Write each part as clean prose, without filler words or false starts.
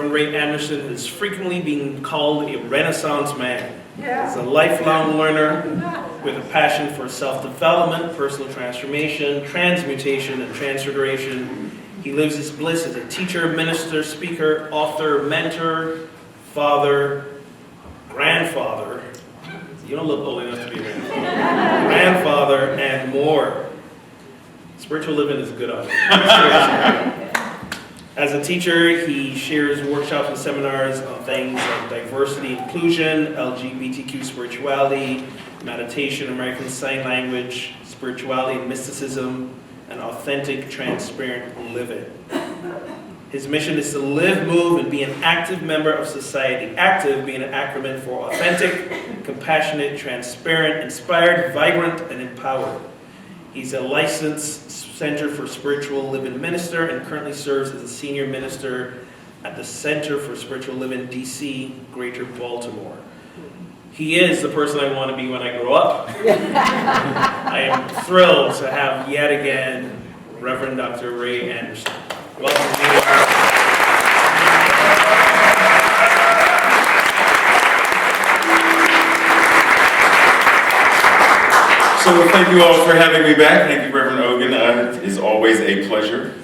Reverend Ray Anderson is frequently being called a Renaissance man. He's a lifelong learner with a passion for self-development, personal transformation, transmutation, and transfiguration. He lives his bliss as a teacher, minister, speaker, author, mentor, father, grandfather. You don't look old enough to be a grandfather, and more. Spiritual living is good on it. As a teacher, he shares workshops and seminars on things like diversity, inclusion, LGBTQ spirituality, meditation, American Sign Language, spirituality and mysticism, and authentic, transparent living. His mission is to live, move, and be an active member of society. Active being an acronym for authentic, compassionate, transparent, inspired, vibrant, and empowered. He's a licensed Center for Spiritual Living minister and currently serves as a senior minister at the Center for Spiritual Living, DC, Greater Baltimore. He is the person I want to be when I grow up. I am thrilled to have yet again Reverend Dr. Ray Anderson. Welcome to you. So thank you all for having me back. Thank you, Reverend Ogan. It is always a pleasure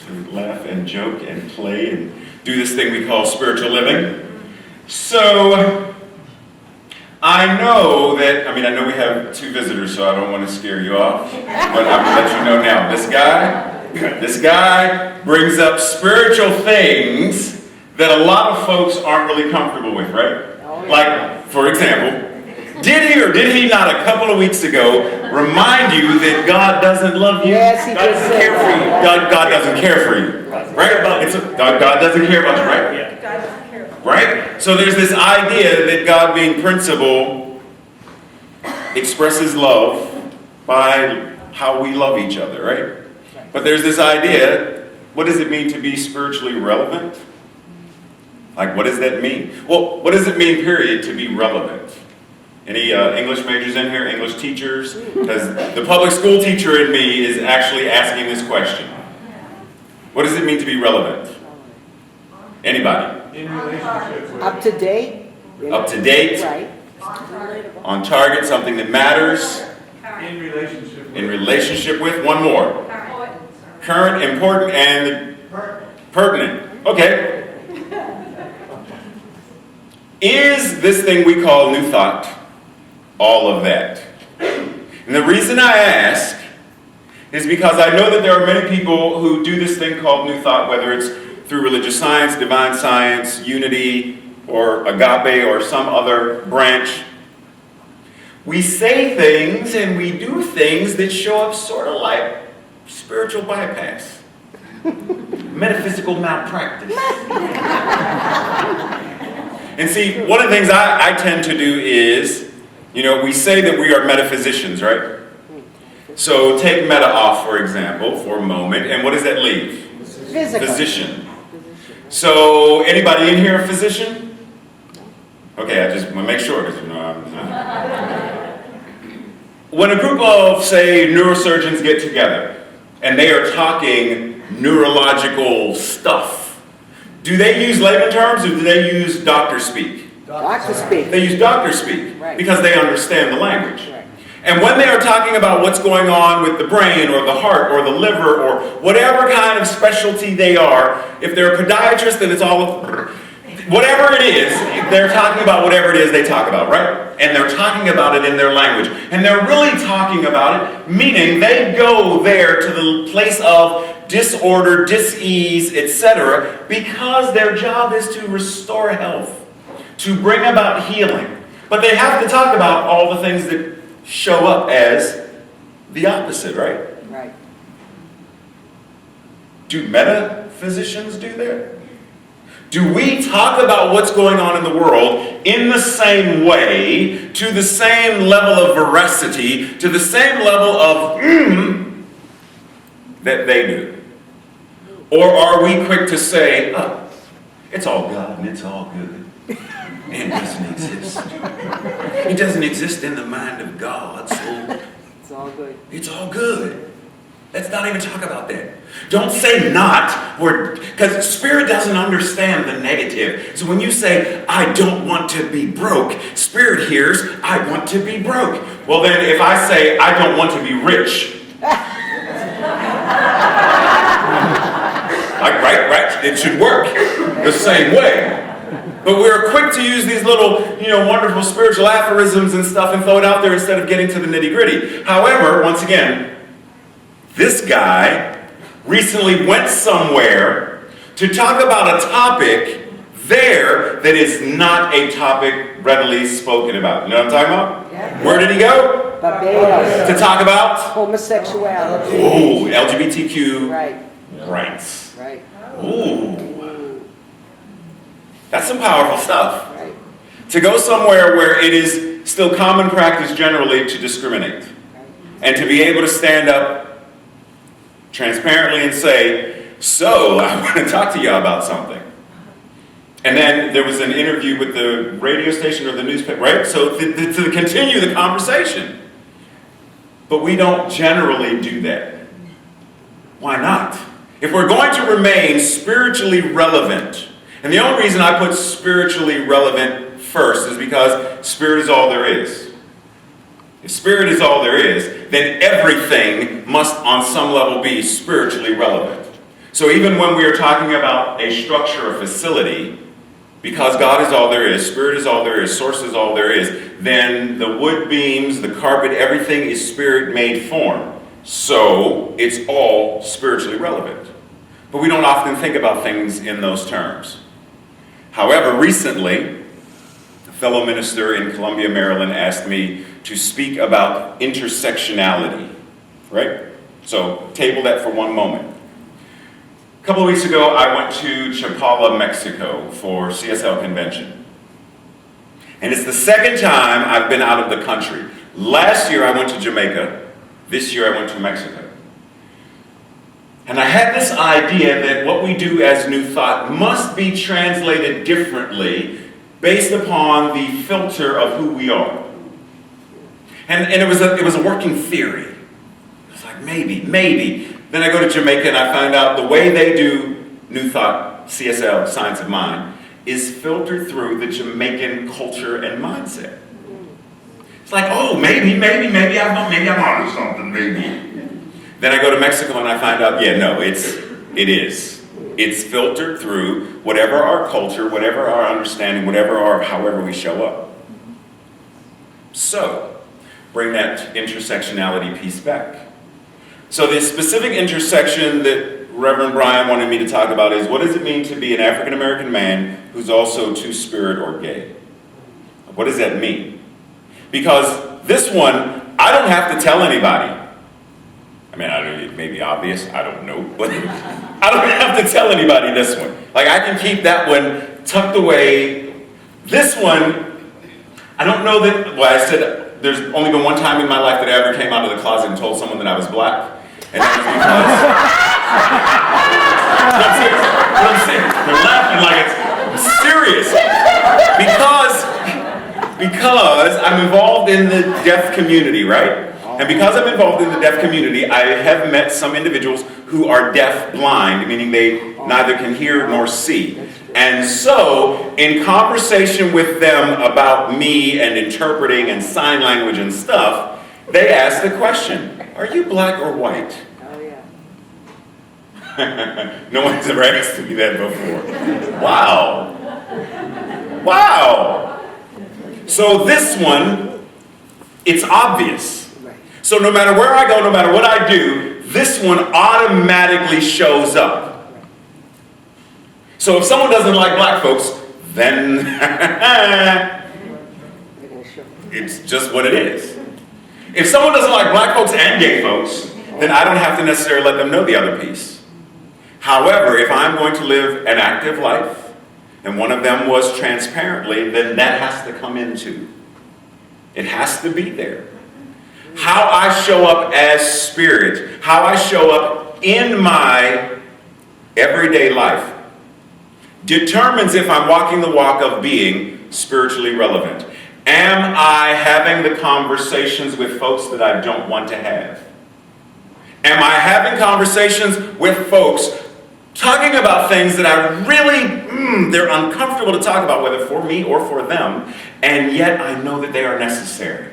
to laugh and joke and play and do this thing we call spiritual living. So I know we have two visitors, so I don't want to scare you off, but I'm going to let you know now. This guy brings up spiritual things that a lot of folks aren't really comfortable with, right? Like, for example, did he or did he not a couple of weeks ago remind you that God doesn't love you? Yes, he God doesn't care for you. God doesn't care for you. Right? God doesn't care about you, right? Yeah. God doesn't care. Right? So there's this idea that God being principle expresses love by how we love each other, right? But there's this idea, what does it mean to be spiritually relevant? Like, what does that mean? Well, what does it mean, period, to be relevant? Any English majors in here, English teachers? Because the public school teacher in me is actually asking this question. What does it mean to be relevant? Anybody? In relationship with. Up to date? Up to date? Right. On target, something that matters? In relationship with. In relationship with? One more. Current, important, and pertinent. Okay. Is this thing we call New Thought all of that? And the reason I ask is because I know that there are many people who do this thing called New Thought, whether it's through religious science, divine science, unity, or agape, or some other branch. We say things and we do things that show up sort of like spiritual bypass, metaphysical malpractice. And see, one of the things I tend to do is, we say that we are metaphysicians, right? So take meta off, for example, for a moment, and what does that leave? Physical. Physician. So anybody in here a physician? Okay, I just want to make sure, because when a group of, say, neurosurgeons get together, and they are talking neurological stuff, do they use layman terms or do they use doctor speak? Doctor speak. They use doctor speak Right. because they understand the language. Right. And when they are talking about what's going on with the brain or the heart or the liver or whatever kind of specialty they are, if they're a podiatrist, then it's all, whatever it is, they're talking about whatever it is they talk about, right? And they're talking about it in their language. And they're really talking about it, meaning they go there to the place of disorder, dis-ease, etc., because their job is to restore health, to bring about healing. But they have to talk about all the things that show up as the opposite, right? Right. Do metaphysicians do that? Do we talk about what's going on in the world in the same way, to the same level of veracity, to the same level of that they do? Or are we quick to say, oh, it's all God and it's all good? It doesn't exist. It doesn't exist in the mind of God, so It's all good. it's all good. Let's not even talk about that. Don't say not, because Spirit doesn't understand the negative. So when you say, I don't want to be broke, Spirit hears, I want to be broke. Well then, if I say, I don't want to be rich, right, it should work the same way. But we're quick to use these little, wonderful spiritual aphorisms and stuff and throw it out there instead of getting to the nitty-gritty. However, once again, this guy recently went somewhere to talk about a topic there that is not a topic readily spoken about. You know what I'm talking about? Yeah. Where did he go? Barbados. To talk about? Homosexuality. Ooh, LGBTQ Right. rights. Right. Ooh. That's some powerful stuff. Right. To go somewhere where it is still common practice generally to discriminate. And to be able to stand up transparently and say, so I want to talk to you about something. And then there was an interview with the radio station or the newspaper, right? So to continue the conversation. But we don't generally do that. Why not? If we're going to remain spiritually relevant, and the only reason I put spiritually relevant first is because spirit is all there is. If spirit is all there is, then everything must on some level be spiritually relevant. So even when we are talking about a structure or facility, because God is all there is, spirit is all there is, source is all there is, then the wood beams, the carpet, everything is spirit-made form. So it's all spiritually relevant. But we don't often think about things in those terms. However, recently, a fellow minister in Columbia, Maryland asked me to speak about intersectionality, right? So table that for one moment. A couple of weeks ago, I went to Chapala, Mexico for CSL convention. And it's the second time I've been out of the country. Last year I went to Jamaica. This year I went to Mexico. And I had this idea that what we do as New Thought must be translated differently based upon the filter of who we are. And it was a working theory. It was like, maybe. Then I go to Jamaica and I find out the way they do New Thought, CSL, Science of Mind, is filtered through the Jamaican culture and mindset. It's like, oh, maybe I'm onto something, maybe. Then I go to Mexico and I find out, it is. It's filtered through whatever our culture, whatever our understanding, however we show up. So, bring that intersectionality piece back. So the specific intersection that Reverend Brian wanted me to talk about is, what does it mean to be an African American man who's also two-spirit or gay? What does that mean? Because this one, I don't have to tell anybody. I mean, it may be obvious, I don't know, but I don't have to tell anybody this one. Like, I can keep that one tucked away. This one, I don't know that, well, I said there's only been one time in my life that I ever came out of the closet and told someone that I was black. And that was because, I'm serious. They're laughing like it's serious. Because I'm involved in the deaf community, right? And because I'm involved in the deaf community, I have met some individuals who are deaf blind, meaning they neither can hear nor see. And so, in conversation with them about me and interpreting and sign language and stuff, they asked the question, are you black or white? Oh, yeah. No one's ever asked me that before. Wow. So this one, it's obvious. So no matter where I go, no matter what I do, this one automatically shows up. So if someone doesn't like black folks, then it's just what it is. If someone doesn't like black folks and gay folks, then I don't have to necessarily let them know the other piece. However, if I'm going to live an active life, and one of them was transparently, then that has to come into. It has to be there. How I show up as spirit, how I show up in my everyday life, determines if I'm walking the walk of being spiritually relevant. Am I having the conversations with folks that I don't want to have? Am I having conversations with folks talking about things that I really, they're uncomfortable to talk about, whether for me or for them, and yet I know that they are necessary?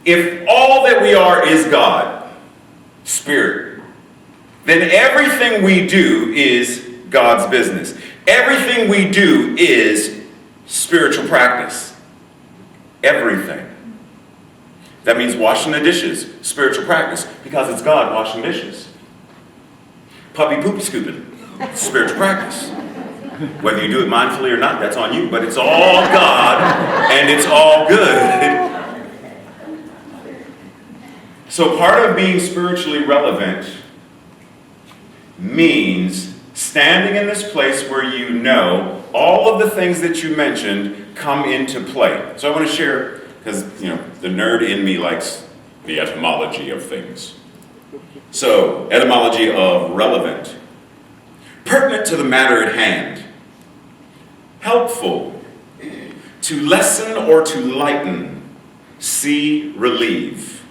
If all that we are is God, Spirit, then everything we do is God's business. Everything we do is spiritual practice. Everything. That means washing the dishes, spiritual practice, because it's God washing dishes. Puppy poopy scooping, spiritual practice. Whether you do it mindfully or not, that's on you, but it's all God and it's all good. So part of being spiritually relevant means standing in this place where you know all of the things that you mentioned come into play. So I want to share, because the nerd in me likes the etymology of things. So, etymology of relevant. Pertinent to the matter at hand. Helpful. To lessen or to lighten. See, relieve.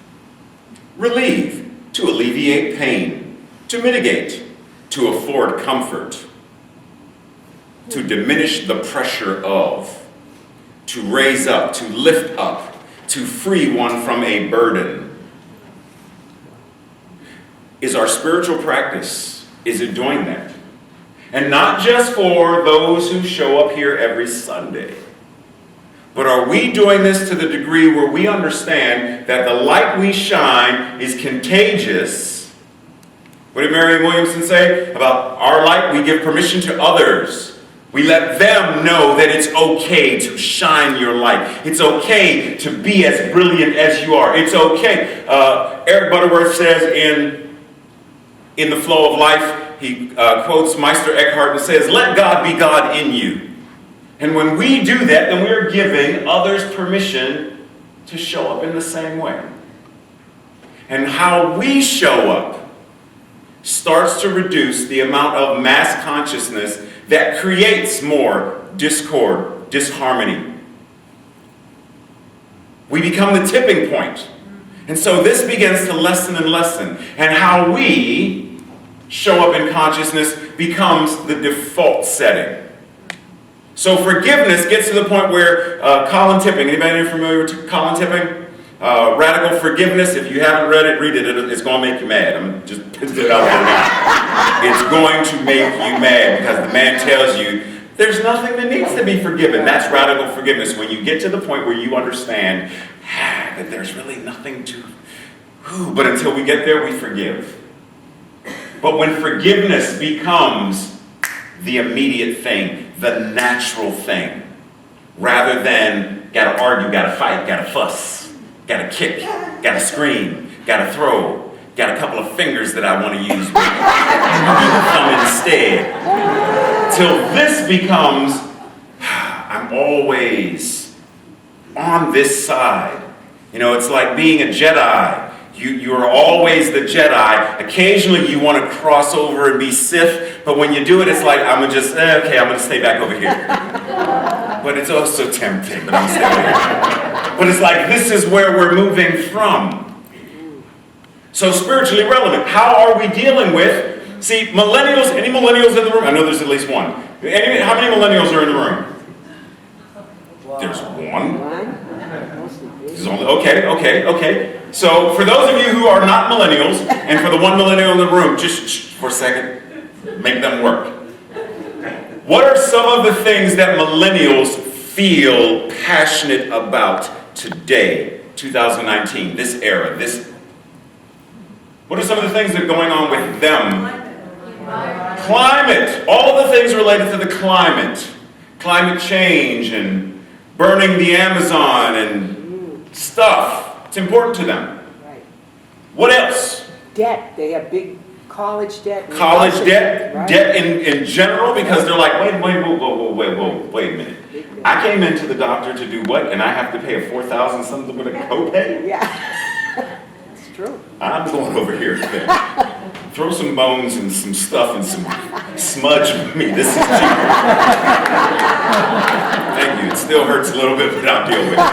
Relieve. To alleviate pain. To mitigate. To afford comfort. To diminish the pressure of. To raise up. To lift up. To free one from a burden. Is our spiritual practice, is it doing that? And not just for those who show up here every Sunday, but are we doing this to the degree where we understand that the light we shine is contagious? What did Marianne Williamson say about our light? We give permission to others. We let them know that it's okay to shine your light. It's okay to be as brilliant as you are. It's okay. Eric Butterworth says in The Flow of Life, he quotes Meister Eckhart and says, "Let God be God in you." And when we do that, then we're giving others permission to show up in the same way. And how we show up starts to reduce the amount of mass consciousness that creates more discord, disharmony. We become the tipping point. And so this begins to lessen and lessen. And how we show up in consciousness becomes the default setting. So forgiveness gets to the point where Colin Tipping, anybody familiar with Colin Tipping? Radical Forgiveness, if you haven't read it, read it. It's going to make you mad. I'm just putting it out there now. It's going to make you mad because the man tells you there's nothing that needs to be forgiven. That's radical forgiveness. When you get to the point where you understand that there's really nothing to, but until we get there, we forgive. But when forgiveness becomes the immediate thing, the natural thing, rather than gotta argue, gotta fight, gotta fuss, gotta kick, gotta scream, gotta throw, got a couple of fingers that I want to use, but come instead. Till this becomes, I'm always on this side. It's like being a Jedi. You are always the Jedi. Occasionally you want to cross over and be Sith, but when you do it, it's like, I'm going to stay back over here. But it's also tempting, but I'm staying over here. But it's like, this is where we're moving from. So spiritually relevant, how are we dealing with, see, millennials, any millennials in the room? I know there's at least one. How many millennials are in the room? There's one. Okay. So for those of you who are not millennials, and for the one millennial in the room, just for a second, make them work. What are some of the things that millennials feel passionate about today, 2019, this era, what are some of the things that are going on with them? Climate. All of the things related to the climate. Climate change and burning the Amazon and stuff. It's important to them. Right. What else? Debt. They have big college debt. College debt. Right. Debt in general, because they're like, wait a minute. I came into the doctor to do what? And I have to pay a $4,000 something with a copay? Yeah. It's true. I'm going over here today. Throw some bones and some stuff and some smudge with me. This is cheaper. Thank you. It still hurts a little bit, but I'll deal with it.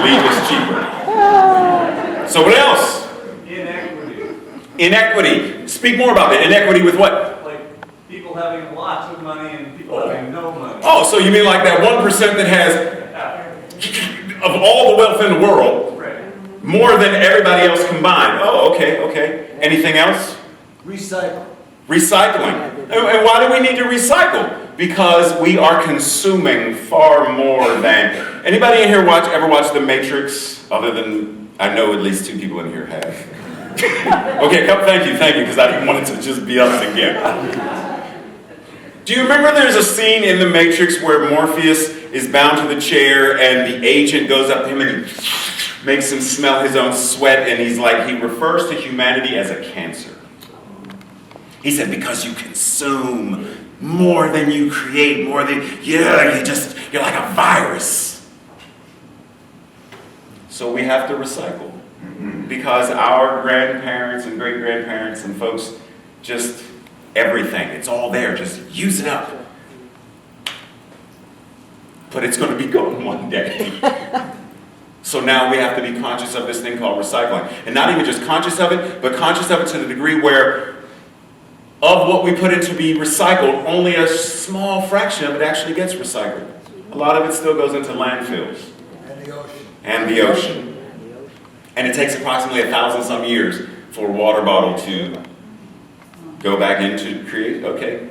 Leave is cheaper. So what else? Inequity. Inequity. Speak more about that. Inequity with what? Like people having lots of money and people having no money. Oh, so you mean like that 1% that has, of all the wealth in the world, Right. more than everybody else combined? Oh, okay, okay. Anything else? Recycle. Recycling. And why do we need to recycle? Because we are consuming far more than... Anybody in here ever watch The Matrix? Other than, I know at least 2 people in here have. Okay, thank you, because I didn't want it to just be us again. Do you remember there's a scene in The Matrix where Morpheus is bound to the chair and the agent goes up to him and he makes him smell his own sweat, and he's like, he refers to humanity as a cancer. He said, because you consume more than you create, more than, you're like a virus. So we have to recycle. Because our grandparents and great-grandparents and folks, just everything, it's all there, just use it up. But it's going to be gone one day. So now we have to be conscious of this thing called recycling. And not even just conscious of it, but conscious of it to the degree where of what we put in to be recycled, only a small fraction of it actually gets recycled. A lot of it still goes into landfills. And the ocean. And the ocean. And it takes approximately 1,000 some years for a water bottle to go back into create. Okay.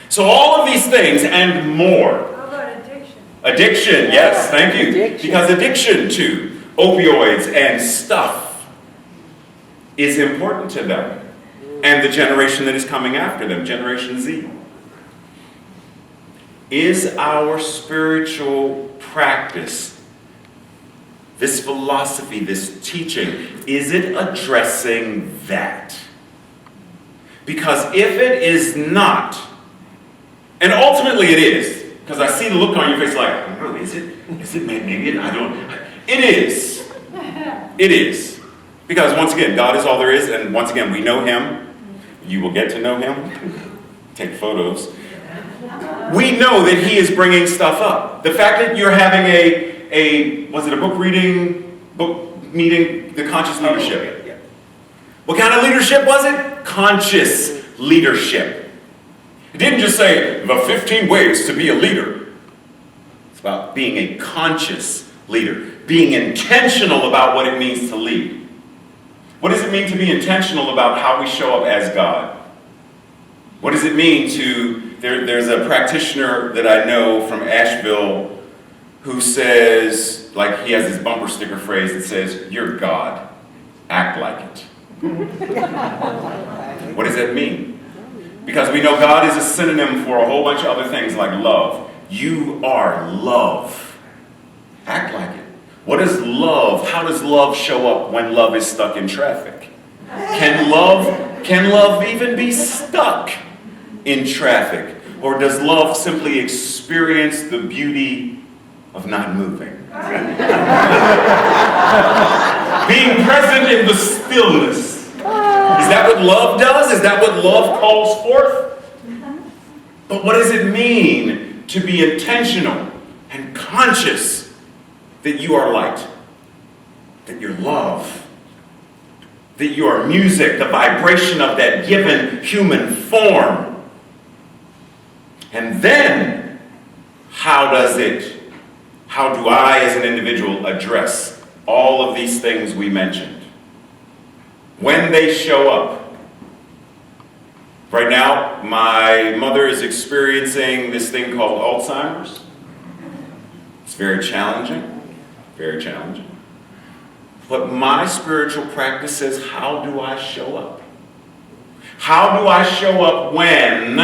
So all of these things and more. How about addiction? Addiction, yes, thank you. Addiction. Because addiction to opioids and stuff is important to them. And the generation that is coming after them, Generation Z. Is our spiritual practice, this philosophy, this teaching, is it addressing that? Because if it is not, and ultimately it is, because I see the look on your face like, oh, is it? Is it? Maybe I don't. It is. It is. Because once again, God is all there is, and once again, we know Him. You will get to know Him. Take photos. We know that He is bringing stuff up. The fact that you're having was it a book meeting, the conscious leadership. Yeah. What kind of leadership was it? Conscious leadership. It didn't just say the 15 ways to be a leader. It's about being a conscious leader, being intentional about what it means to lead. What does it mean to be intentional about how we show up as God? What does it mean to, there's a practitioner that I know from Asheville who says, like he has this bumper sticker phrase that says, you're God, act like it. What does that mean? Because we know God is a synonym for a whole bunch of other things like love. You are love. Act like it. What is love? How does love show up when love is stuck in traffic? Can love even be stuck in traffic? Or does love simply experience the beauty of not moving? Being present in the stillness. Is that what love does? Is that what love calls forth? But what does it mean to be intentional and conscious that you are light, that you're love, that you are music, the vibration of that given human form? And then, how do I as an individual address all of these things we mentioned? When they show up. Right now, my mother is experiencing this thing called Alzheimer's. It's very challenging. Very challenging. But my spiritual practice says, how do I show up? How do I show up when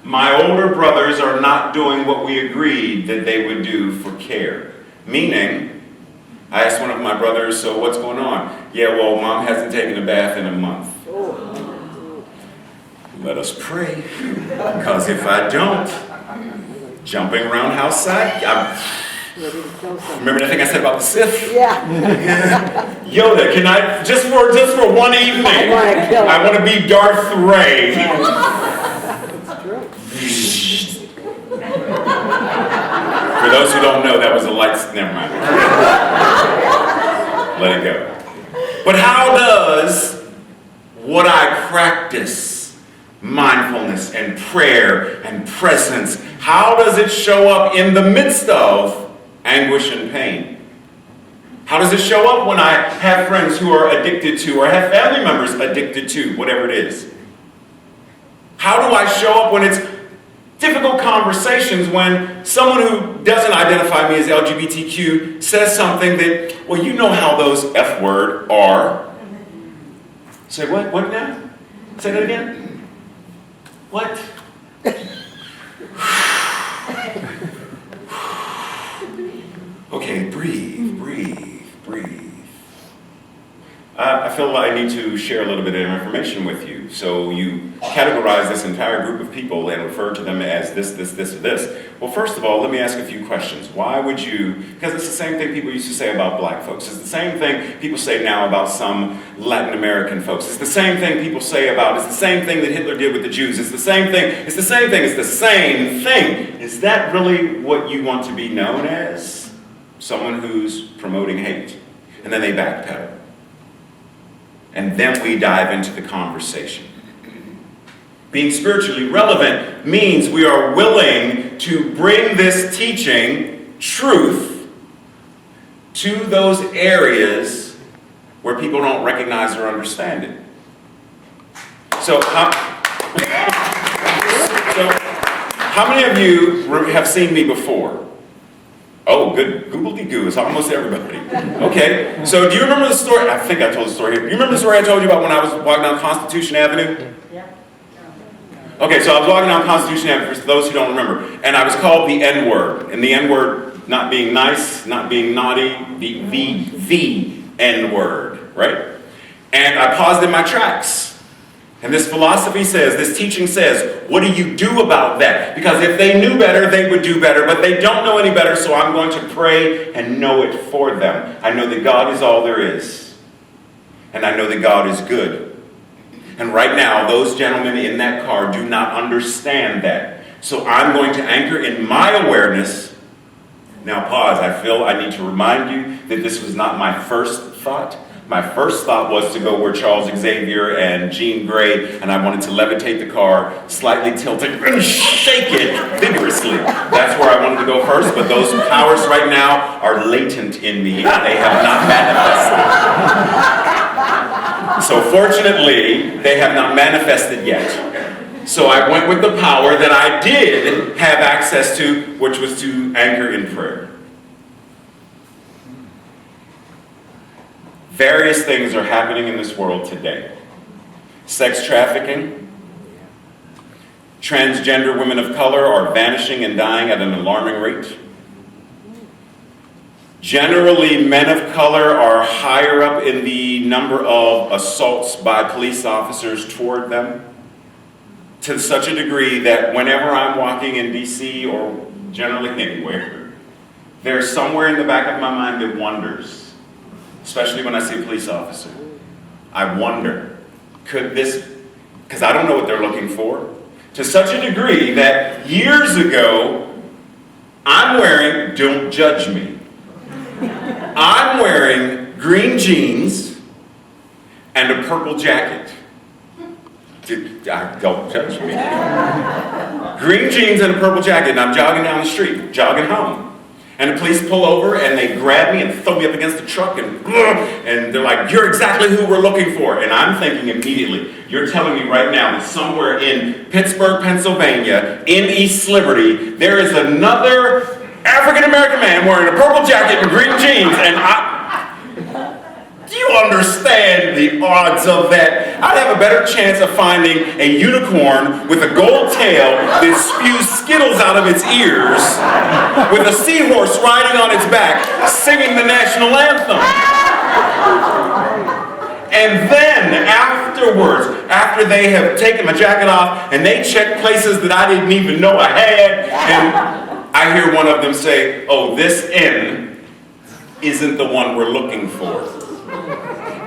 my older brothers are not doing what we agreed that they would do for care? Meaning, I asked one of my brothers, so what's going on? Yeah, well, Mom hasn't taken a bath in a month. Let us pray. Because if I don't, jumping around outside, remember that thing I said about the Sith? Yeah. Yoda, can I, just for one evening, I want to be Darth Ray. For those who don't know, that was a light, never mind. Let it go. But how does what I practice, mindfulness and prayer and presence, how does it show up in the midst of anguish and pain? How does it show up when I have friends who are addicted to, or have family members addicted to, whatever it is? How do I show up when it's difficult conversations, when someone who doesn't identify me as LGBTQ says something that, well, you know how those F word are. Say what? What now? Say that again? What? Okay, breathe, breathe, breathe. I feel like I need to share a little bit of information with you. So you categorize this entire group of people and refer to them as this, this, this, or this. Well, first of all, let me ask a few questions. Why would you, because it's the same thing people used to say about black folks. It's the same thing people say now about some Latin American folks. It's the same thing people say about, it's the same thing that Hitler did with the Jews. It's the same thing, it's the same thing, it's the same thing. Is that really what you want to be known as? Someone who's promoting hate. And then they backpedal. And then we dive into the conversation. Being spiritually relevant means we are willing to bring this teaching, truth, to those areas where people don't recognize or understand it. So how many of you have seen me before? Oh, good. Google-de-goo. It's almost everybody. Okay. So do you remember the story? I think I told the story here. Do you remember the story I told you about when I was walking down Constitution Avenue? Yeah. Okay, so I was walking down Constitution Avenue, for those who don't remember, and I was called the N-word. And the N-word, not being nice, not being naughty, the N-word, right? And I paused in my tracks. And this philosophy says, this teaching says, what do you do about that? Because if they knew better, they would do better, but they don't know any better, so I'm going to pray and know it for them. I know that God is all there is. And I know that God is good. And right now, those gentlemen in that car do not understand that. So I'm going to anchor in my awareness. Now pause, I feel I need to remind you that this was not my first thought. My first thought was to go where Charles Xavier and Jean Grey, and I wanted to levitate the car, slightly tilt it, and shake it vigorously. That's where I wanted to go first, but those powers right now are latent in me, and they have not manifested. So fortunately, they have not manifested yet. So I went with the power that I did have access to, which was to anchor in prayer. Various things are happening in this world today. Sex trafficking. Transgender women of color are vanishing and dying at an alarming rate. Generally, men of color are higher up in the number of assaults by police officers toward them, to such a degree that whenever I'm walking in DC or generally anywhere, there's somewhere in the back of my mind that wonders, especially when I see a police officer. I wonder, could this, because I don't know what they're looking for, to such a degree that years ago, I'm wearing, don't judge me, I'm wearing green jeans and a purple jacket. Don't judge me. Green jeans and a purple jacket, and I'm jogging down the street, jogging home. And the police pull over and they grab me and throw me up against the truck and they're like, you're exactly who we're looking for. And I'm thinking immediately, you're telling me right now that somewhere in Pittsburgh, Pennsylvania, in East Liberty, there is another African-American man wearing a purple jacket and green jeans, and do you understand the odds of that? I'd have a better chance of finding a unicorn with a gold tail that spews Skittles out of its ears with a seahorse riding on its back singing the national anthem. And then afterwards, after they have taken my jacket off and they check places that I didn't even know I had, and I hear one of them say, oh, this N isn't the one we're looking for.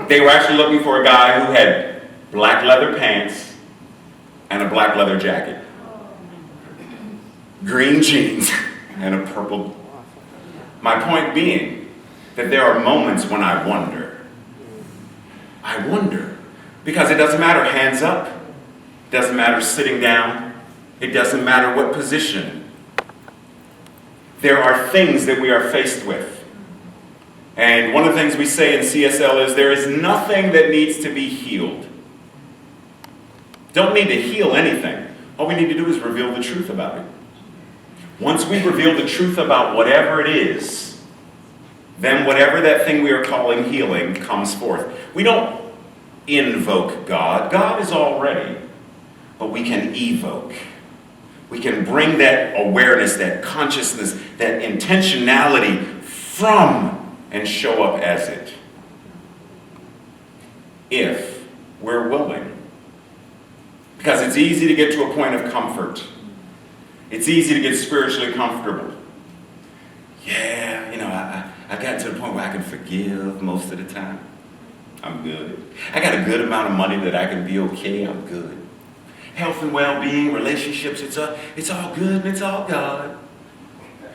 They were actually looking for a guy who had black leather pants and a black leather jacket, green jeans, and a purple. My point being that there are moments when I wonder. I wonder. Because it doesn't matter hands up. It doesn't matter sitting down. It doesn't matter what position. There are things that we are faced with. And one of the things we say in CSL is there is nothing that needs to be healed. Don't need to heal anything. All we need to do is reveal the truth about it. Once we reveal the truth about whatever it is, then whatever that thing we are calling healing comes forth. We don't invoke God. God is already. But we can evoke. We can bring that awareness, that consciousness, that intentionality from and show up as it. If we're willing. Because it's easy to get to a point of comfort. It's easy to get spiritually comfortable. Yeah, I've gotten to the point where I can forgive most of the time. I'm good. I got a good amount of money that I can be okay. I'm good. Health and well-being, relationships, it's all good and it's all God.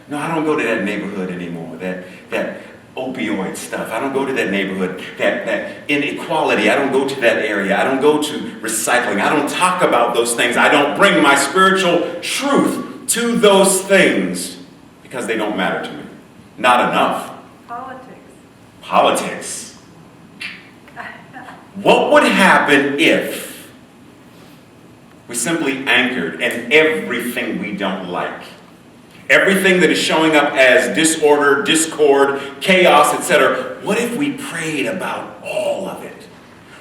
No, I don't go to that neighborhood anymore. That opioid stuff. I don't go to that neighborhood. That inequality. I don't go to that area. I don't go to recycling. I don't talk about those things. I don't bring my spiritual truth to those things because they don't matter to me. Not enough. Politics. What would happen if we simply anchored in everything we don't like? Everything that is showing up as disorder, discord, chaos, etc. What if we prayed about all of it?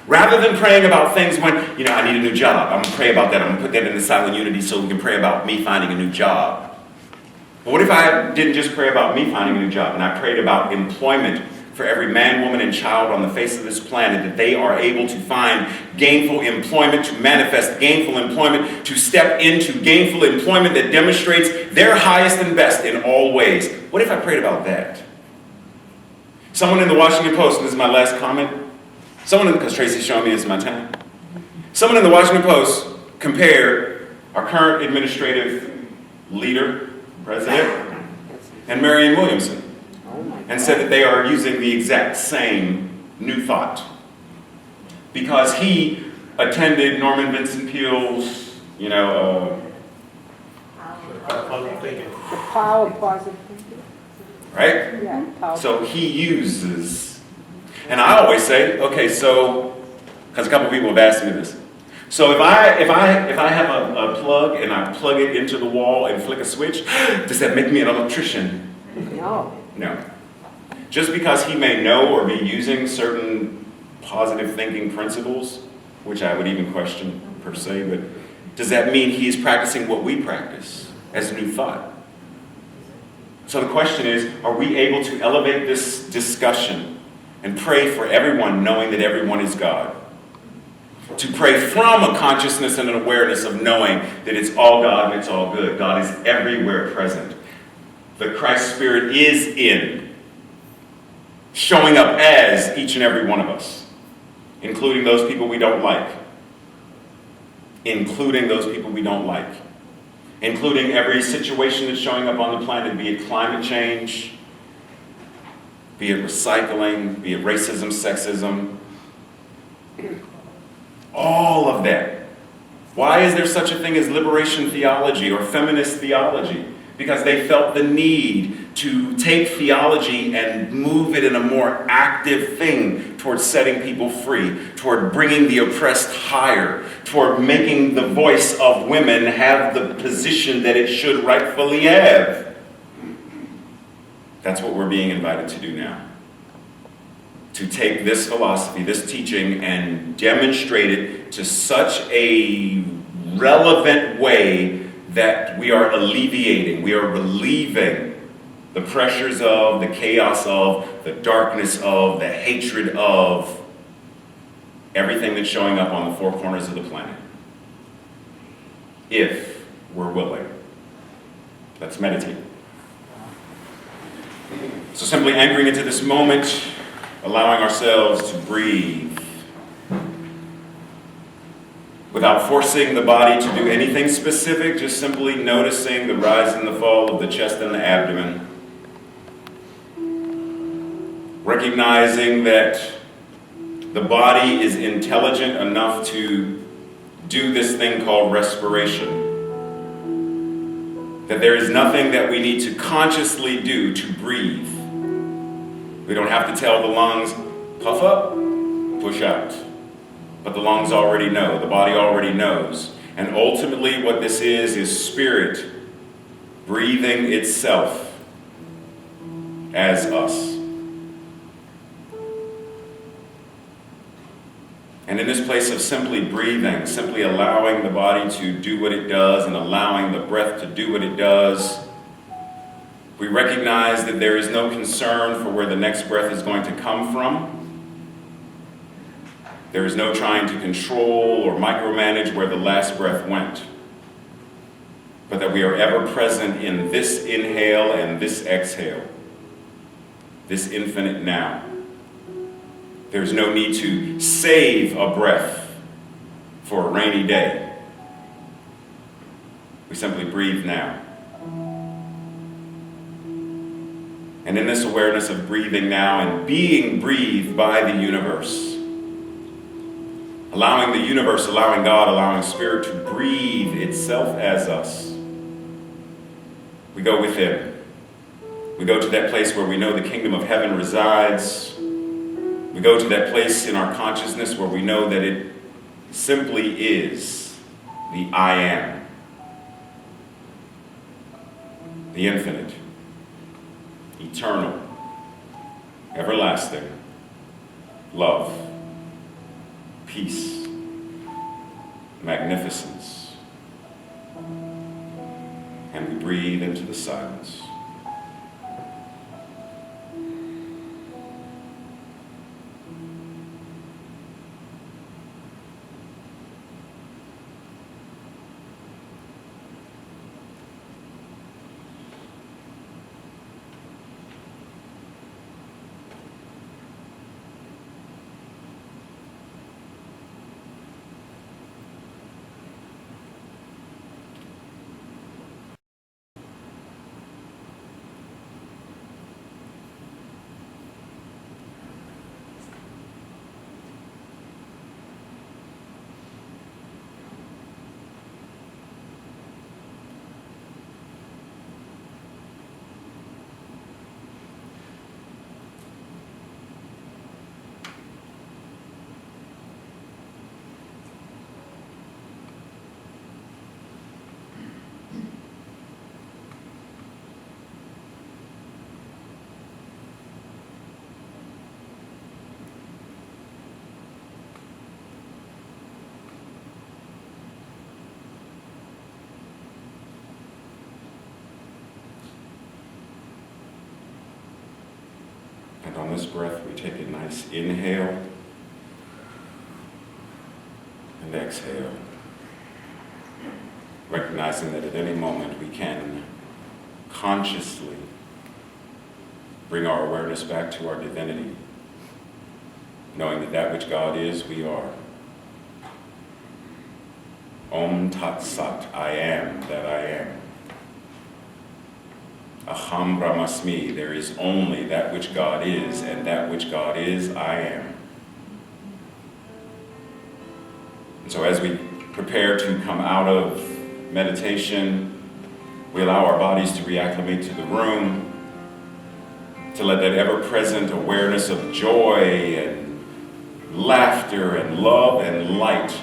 Rather than praying about things when, I need a new job. I'm going to pray about that. I'm going to put that in the silent unity so we can pray about me finding a new job. But what if I didn't just pray about me finding a new job and I prayed about employment for every man, woman, and child on the face of this planet, that they are able to find gainful employment, to manifest gainful employment, to step into gainful employment that demonstrates their highest and best in all ways. What if I prayed about that? Someone in the Washington Post, and this is my last comment, because Tracy's showing me this is my time. Someone in the Washington Post compared our current administrative leader, president, and Marianne Williamson, and said that they are using the exact same new thought. Because he attended Norman Vincent Peale's, Positive thinking. The power of positive thinking. right? Yeah, power. So he uses, and I always say, okay, so, because a couple people have asked me this. So if I have a plug and I plug it into the wall and flick a switch, does that make me an electrician? No. No. Just because he may know or be using certain positive thinking principles, which I would even question per se, but does that mean he is practicing what we practice as new thought? So the question is, are we able to elevate this discussion and pray for everyone knowing that everyone is God? To pray from a consciousness and an awareness of knowing that it's all God and it's all good. God is everywhere present. The Christ Spirit is in, showing up as each and every one of us, including those people we don't like. Including those people we don't like. Including every situation that's showing up on the planet, be it climate change, be it recycling, be it racism, sexism, all of that. Why is there such a thing as liberation theology or feminist theology? Because they felt the need to take theology and move it in a more active thing towards setting people free, toward bringing the oppressed higher, toward making the voice of women have the position that it should rightfully have. That's what we're being invited to do now. To take this philosophy, this teaching, and demonstrate it to such a relevant way that we are alleviating, we are relieving the pressures of, the chaos of, the darkness of, the hatred of everything that's showing up on the four corners of the planet. If we're willing. Let's meditate. So simply anchoring into this moment, allowing ourselves to breathe without forcing the body to do anything specific, just simply noticing the rise and the fall of the chest and the abdomen. Recognizing that the body is intelligent enough to do this thing called respiration. That there is nothing that we need to consciously do to breathe. We don't have to tell the lungs, puff up, push out. But the lungs already know, the body already knows. And ultimately what this is spirit breathing itself as us. And in this place of simply breathing, simply allowing the body to do what it does and allowing the breath to do what it does, we recognize that there is no concern for where the next breath is going to come from. There is no trying to control or micromanage where the last breath went, but that we are ever present in this inhale and this exhale, this infinite now. There's no need to save a breath for a rainy day. We simply breathe now. And in this awareness of breathing now and being breathed by the universe, allowing the universe, allowing God, allowing Spirit to breathe itself as us, we go within. We go to that place where we know the kingdom of heaven resides. We go to that place in our consciousness where we know that it simply is the I am, the infinite, eternal, everlasting, love, peace, magnificence. And we breathe into the silence. And on this breath, we take a nice inhale and exhale, recognizing that at any moment we can consciously bring our awareness back to our divinity, knowing that that which God is, we are. Om Tat Sat, I am that I am. Aham Brahmasmi, there is only that which God is, and that which God is, I am. And so as we prepare to come out of meditation, we allow our bodies to reacclimate to the room, to let that ever-present awareness of joy and laughter and love and light,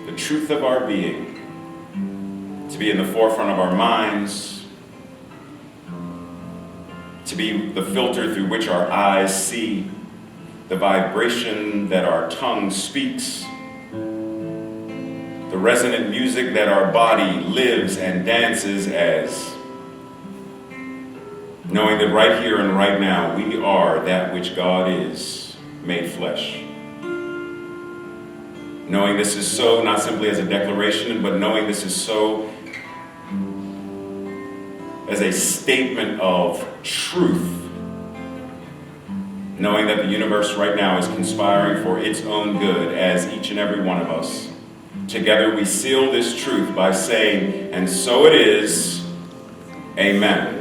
the truth of our being, to be in the forefront of our minds, to be the filter through which our eyes see, the vibration that our tongue speaks, the resonant music that our body lives and dances as, knowing that right here and right now we are that which God is, made flesh. Knowing this is so, not simply as a declaration, but knowing this is so as a statement of truth, knowing that the universe right now is conspiring for its own good as each and every one of us. Together we seal this truth by saying, and so it is, amen.